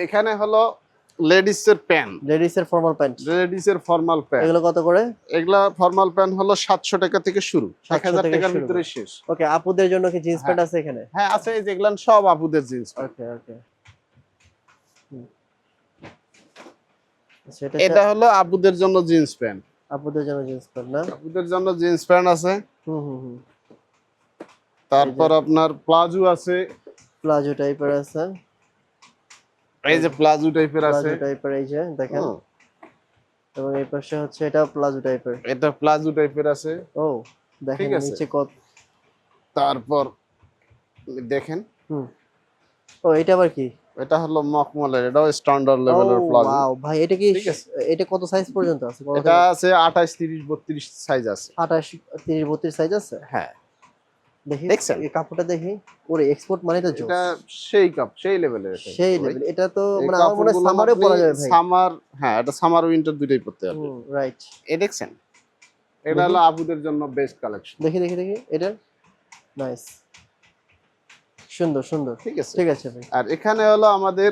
এখানে হলো লেডিস এর প্যান্ট, লেডিস এর ফর্মাল প্যান্ট। লেডিস এর ফর্মাল প্যান্ট। এগুলো কত করে? এগুলা ফর্মাল প্যান্ট হলো 700 টাকা থেকে শুরু, 1000 থেকে টাকার শুরু ভিতরে করে। শেষ। ওকে, আপুদের জন্য কি জিন্স হ্যাঁ। প্যান্ট আছে এখানে? হ্যাঁ আছে, এই যেগুলান সব আপুদের জিন্স প্যান্ট। ওকে ওকে। সেটা এটা হলো আপুদের জন্য জিন্স প্যান্ট। আপুদের জন্য জিন্স প্যান্ট না? আপুদের জন্য জিন্স প্যান্ট আছে। হুম। তারপর আপনার প্লাজো আছে, প্লাজো টাইপের আছে। এই যে প্লাজো টাইপের আছে, প্লাজো টাইপের এই যে দেখেন। এবং এই পাশে হচ্ছে এটা প্লাজো টাইপের। এটা প্লাজো টাইপের আছে। ও দেখেন ঠিক আছে। নিচে কত। তারপর দেখেন, ও এটা আবার কি? এটা হলো মখমলের, এটাও স্ট্যান্ডার্ড লেভেলের প্লাজো। ওয়াও ভাই, এটা কি ঠিক আছে। এটা কত সাইজ পর্যন্ত আছে? এটা আছে 28, 30, 32 সাইজ আছে। 28, 30, 32 সাইজ আছে। হ্যাঁ দেখি দেখছেন? এই কাপড়টা দেখি। ওরে এক্সপোর্ট মানে তো জোস। এটা সেই কাপ, সেই লেভেলের। সেই লেভেল। এটা তো মানে আমার মনে হয় সামারে পরা যাবে ভাই। সামার, হ্যাঁ এটা সামার উইন্টার দুটোই পড়তে পারবে। রাইট। এই দেখছেন, এটা হলো আপুদের জন্য বেস্ট কালেকশন। দেখি এটা নাইস, সুন্দর। ঠিক আছে ঠিক আছে ভাই। আর এখানে হলো আমাদের